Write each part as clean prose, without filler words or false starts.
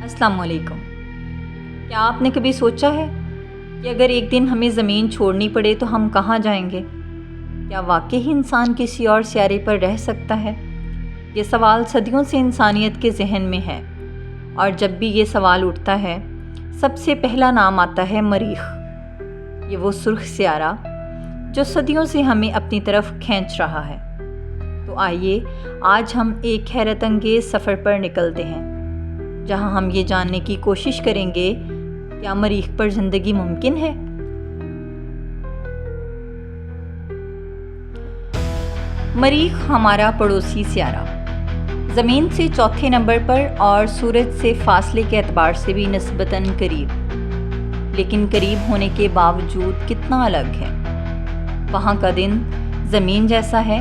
अस्सलाम वालेकुम। क्या आपने कभी सोचा है कि अगर एक दिन हमें ज़मीन छोड़नी पड़े तो हम कहाँ जाएंगे? क्या वाकई ही इंसान किसी और सियारे पर रह सकता है? ये सवाल सदियों से इंसानियत के जहन में है, और जब भी ये सवाल उठता है सबसे पहला नाम आता है मरीख। ये वो सुर्ख सियारा जो सदियों से हमें अपनी तरफ खींच रहा है। तो आइए आज हम एक हैरत अंगेज़ सफ़र पर निकलते हैं, जहां हम ये जानने की कोशिश करेंगे क्या मरीख पर ज़िंदगी मुमकिन है। मरीख हमारा पड़ोसी सियारा, ज़मीन से चौथे नंबर पर और सूरज से फासले के एतबार से भी निस्बतन करीब, लेकिन करीब होने के बावजूद कितना अलग है। वहाँ का दिन ज़मीन जैसा है,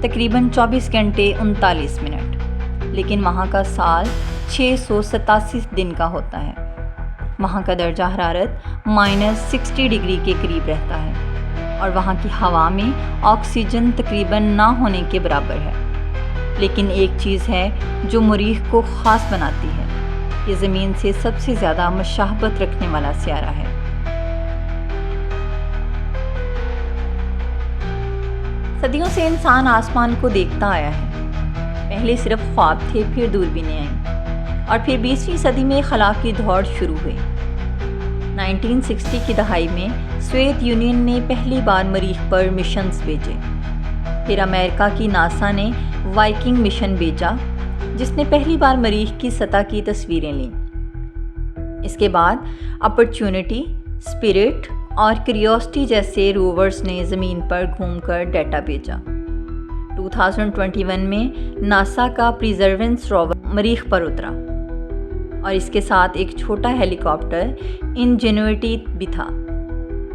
तकरीबन 24 घंटे 39 मिनट, लेकिन वहाँ का साल 687 दिन का होता है। वहाँ का दर्जा हरारत -60 डिग्री के करीब रहता है, और वहाँ की हवा में ऑक्सीजन तकरीबन ना होने के बराबर है। लेकिन एक चीज़ है जो मरीख को ख़ास बनाती है, ये ज़मीन से सबसे ज़्यादा मशाहबत रखने वाला सियारा है। सदियों से इंसान आसमान को देखता आया है। पहले सिर्फ ख्वाब थे, फिर दूरबीनें आईं, और फिर 20वीं सदी में खला की दौड़ शुरू हुई। 1960 की दहाई में सोवियत यूनियन ने पहली बार मरीख पर मिशंस भेजे। फिर अमेरिका की नासा ने वाइकिंग मिशन भेजा, जिसने पहली बार मरीख की सतह की तस्वीरें लीं। इसके बाद अपॉर्चुनिटी, स्पिरिट और क्यूरियोसिटी जैसे रोवर्स ने ज़मीन पर घूमकर डाटा भेजा। 2021 में नासा का परसिवरेंस रोवर मरीख पर उतरा, और इसके साथ एक छोटा हेलीकॉप्टर इंजेन्युइटी भी था,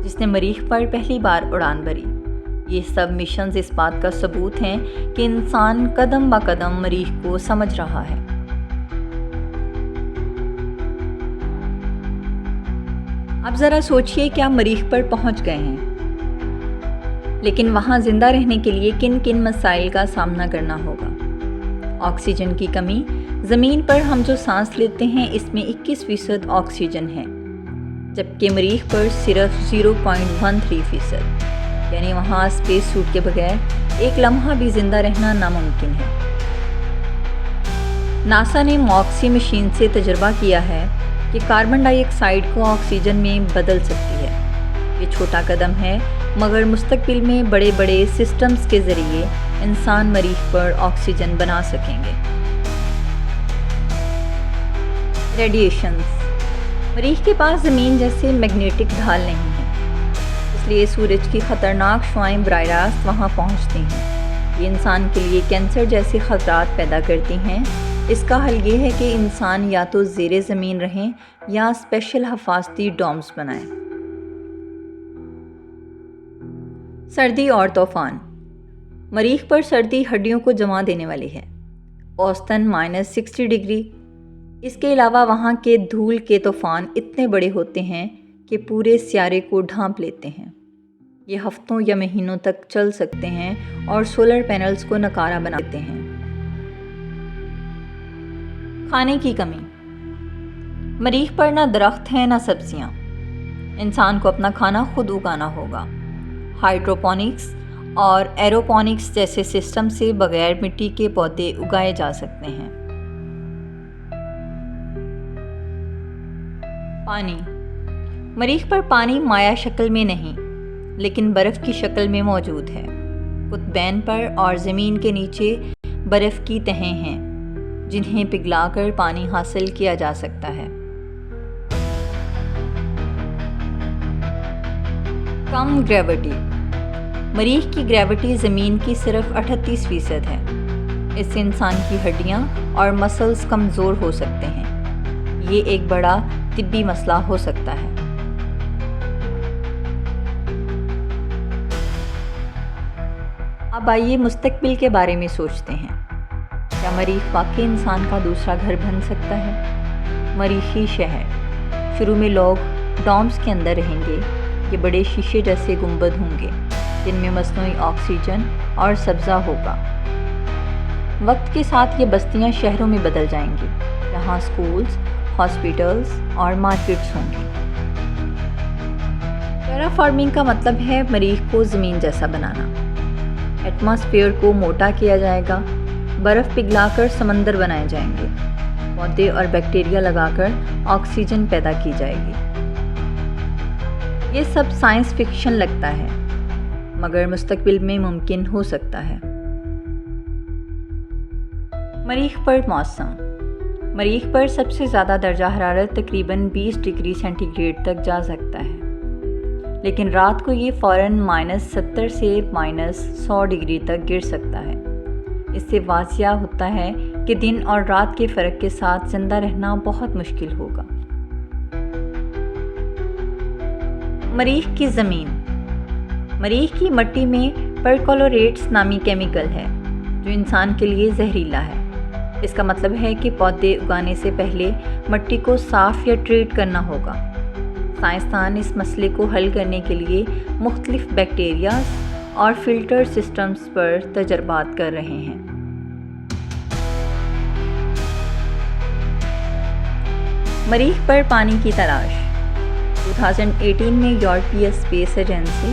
जिसने मरीख पर पहली बार उड़ान भरी। ये सब मिशंस इस बात का सबूत हैं कि इंसान कदम ब कदम मरीख को समझ रहा है। अब ज़रा सोचिए कि आप मरीख पर पहुंच गए हैं, लेकिन वहाँ ज़िंदा रहने के लिए किन किन मसाइल का सामना करना होगा। ऑक्सीजन की कमी, ज़मीन पर हम जो सांस लेते हैं इसमें 21% ऑक्सीजन है, जबकि मरीख पर सिर्फ 0.13%, यानी वहाँ स्पेस सूट के बगैर एक लम्हा भी ज़िंदा रहना नामुमकिन है। नासा ने मॉक्सी मशीन से तजर्बा किया है कि कार्बन डाइऑक्साइड को ऑक्सीजन में बदल सकती है। ये छोटा कदम है, मगर मुस्तकबिल में बड़े बड़े सिस्टम्स के ज़रिए इंसान मरीख पर ऑक्सीजन बना सकेंगे। रेडिएशंस, मरीख के पास ज़मीन जैसे मैग्नेटिक ढाल नहीं है, इसलिए सूरज की ख़तरनाक शुआएं बराह रास्त वहाँ पहुँचती हैं। ये इंसान के लिए कैंसर जैसे ख़तरात पैदा करती हैं। इसका हल ये है कि इंसान या तो ज़ेरे ज़मीन रहें या स्पेशल हिफाजती डोम्स बनाएं। सर्दी और तूफ़ान, मरीख पर सर्दी हड्डियों को जमा देने वाली है, औसतन -60 डिग्री। इसके अलावा वहाँ के धूल के तूफ़ान इतने बड़े होते हैं कि पूरे सियारे को ढांप लेते हैं। ये हफ्तों या महीनों तक चल सकते हैं और सोलर पैनल्स को नकारा बना देते हैं। खाने की कमी, मरीख पर ना दरख्त हैं ना सब्जियां। इंसान को अपना खाना खुद उगाना होगा। हाइड्रोपोनिक्स और एरोपोनिक्स जैसे सिस्टम से बगैर मिट्टी के पौधे उगाए जा सकते हैं। पानी, मरीख पर पानी माया शक्ल में नहीं, लेकिन बर्फ़ की शक्ल में मौजूद है। कुतबैन पर और ज़मीन के नीचे बर्फ़ की तहें हैं, जिन्हें पिघलाकर पानी हासिल किया जा सकता है। कम ग्रेविटी, मरीख की ग्रेविटी ज़मीन की सिर्फ 38% है। इससे इंसान की हड्डियां और मसल्स कमज़ोर हो सकते हैं। ये एक बड़ा तिब्बी मसला हो सकता है। अब आइए मुस्तकबिल के बारे में सोचते हैं। क्या मरीख वाकई इंसान का दूसरा घर बन सकता है? मरीखी शहर, शुरू में लोग डॉम्स के अंदर रहेंगे। ये बड़े शीशे जैसे गुंबद होंगे, जिनमें मसनूई ऑक्सीजन और सब्ज़ा होगा। वक्त के साथ ये बस्तियां शहरों में बदल जाएंगी, जहाँ स्कूल्स हॉस्पिटल्स और मार्केट्स होंगी। टेराफॉर्मिंग का मतलब है मरीख को ज़मीन जैसा बनाना। एटमॉस्फेयर को मोटा किया जाएगा, बर्फ़ पिघलाकर समंदर बनाए जाएंगे, पौधे और बैक्टीरिया लगाकर ऑक्सीजन पैदा की जाएगी। ये सब साइंस फिक्शन लगता है, मगर मुस्तकबिल में मुमकिन हो सकता है। मरीख पर मौसम। मरीख पर सबसे ज़्यादा दर्जा हरारत तकरीबन 20 डिग्री सेंटीग्रेड तक जा सकता है, लेकिन रात को ये फ़ौरन -70 से -100 डिग्री तक गिर सकता है। इससे वाक़या होता है कि दिन और रात के फ़र्क के साथ ज़िंदा रहना बहुत मुश्किल होगा। मरीख की ज़मीन। मरीख की मिट्टी में परक्लोरेट्स नामी केमिकल है जो इंसान के लिए जहरीला है। इसका मतलब है कि पौधे उगाने से पहले मिट्टी को साफ़ या ट्रीट करना होगा। साइंसदान इस मसले को हल करने के लिए मुख्तलिफ बैक्टीरिया और फ़िल्टर सिस्टम्स पर तजर्बात कर रहे हैं। मरीख पर पानी की तलाश। 2018 में यूरोपीय स्पेस एजेंसी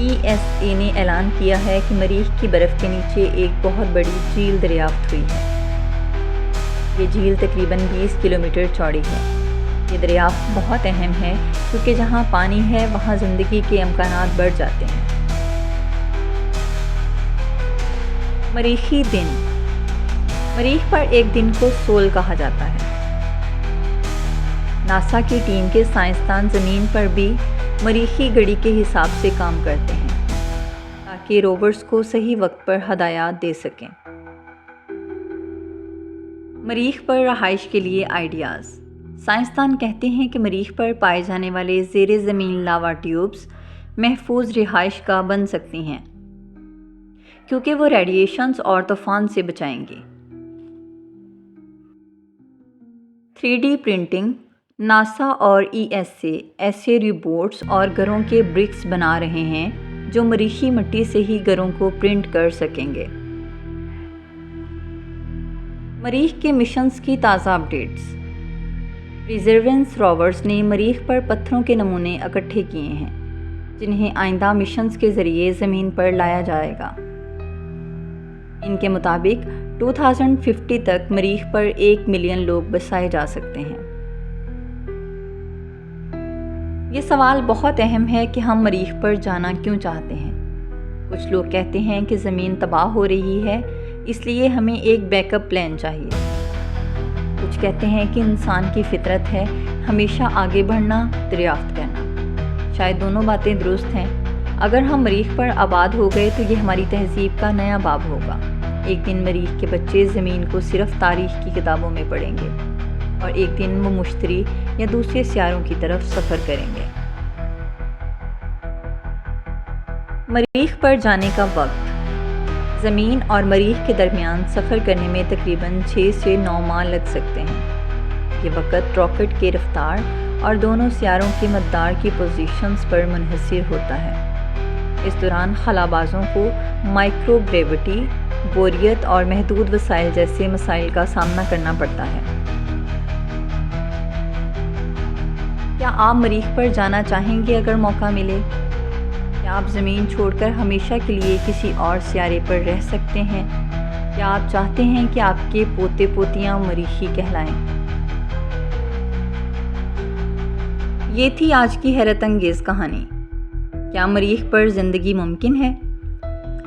ESA ने ऐलान किया है कि मरीख की बर्फ़ के नीचे एक बहुत बड़ी झील दरियाफ्त हुई है। ये झील तकरीबन 20 किलोमीटर चौड़ी है। ये दरियाफ्त बहुत अहम है क्योंकि जहाँ पानी है वहाँ ज़िंदगी के इम्कानात बढ़ जाते हैं। मरीखी दिन। मरीख पर एक दिन को सोल कहा जाता है। नासा की टीम के साइंसदान ज़मीन पर भी मरीखी घड़ी के हिसाब से काम करते हैं ताकि रोवर्स को सही वक्त पर हदायत दे सकें। मरीख पर रहाइश के लिए आइडियाज़। साइंसदान कहते हैं कि मरीख पर पाए जाने वाले ज़ेरे ज़मीन लावा ट्यूब्स महफूज रिहाइश का बन सकती हैं क्योंकि वो रेडिएशंस और तूफ़ान से बचाएंगी। 3D printing. नासा और ESA ऐसे रोबोट्स और घरों के ब्रिक्स बना रहे हैं जो मरीखी मिट्टी से ही घरों को प्रिंट कर सकेंगे। मरीख के मिशंस की ताज़ा अपडेट्स। परसिवरेंस रोवर्स ने मरीख पर पत्थरों के नमूने इकट्ठे किए हैं जिन्हें आइंदा मिशंस के ज़रिए ज़मीन पर लाया जाएगा। इनके मुताबिक 2050 तक मरीख पर 1 मिलियन लोग बसाए जा सकते हैं। ये सवाल बहुत अहम है कि हम मरीख पर जाना क्यों चाहते हैं। कुछ लोग कहते हैं कि ज़मीन तबाह हो रही है इसलिए हमें एक बैकअप प्लान चाहिए। कुछ कहते हैं कि इंसान की फितरत है हमेशा आगे बढ़ना, दरियाफ्त करना। शायद दोनों बातें दुरुस्त हैं। अगर हम मरीख पर आबाद हो गए तो ये हमारी तहज़ीब का नया बाब होगा। एक दिन मरीख के बच्चे ज़मीन को सिर्फ तारीख़ की किताबों में पढ़ेंगे और एक दिन वो मुश्तरी या दूसरे सियारों की तरफ सफ़र करेंगे। मरीख पर जाने का वक्त। ज़मीन और मरीख के दरमियान सफ़र करने में तकरीबन 6 से 9 माह लग सकते हैं। ये वक़्त रॉकेट की रफ़्तार और दोनों सियारों के मदार की पोजीशंस पर मुनहसर होता है। इस दौरान खलाबाजों को माइक्रोग्रेविटी, बोरियत और महदूद वसाइल जैसे मसाइल का सामना करना पड़ता है। क्या आप मरीख पर जाना चाहेंगे अगर मौका मिले? क्या आप ज़मीन छोड़कर हमेशा के लिए किसी और सियारे पर रह सकते हैं? क्या आप चाहते हैं कि आपके पोते पोतियाँ मरीखी कहलाएं? ये थी आज की हैरत अंगेज़ कहानी। क्या मरीख पर ज़िंदगी मुमकिन है?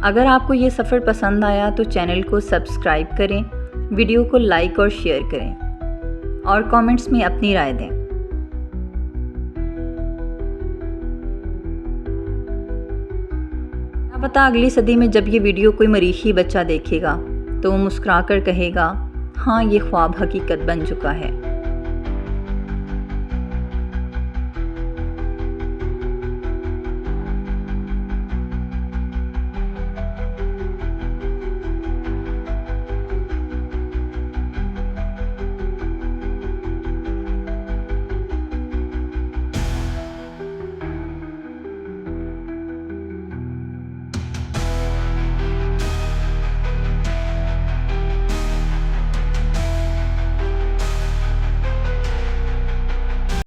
अगर आपको ये सफ़र पसंद आया तो चैनल को सब्सक्राइब करें, वीडियो को लाइक और शेयर करें और कमेंट्स में अपनी राय दें। क्या पता अगली सदी में जब ये वीडियो कोई मरीखी बच्चा देखेगा तो वो मुस्कुराकर कहेगा, हाँ ये ख्वाब हकीकत बन चुका है।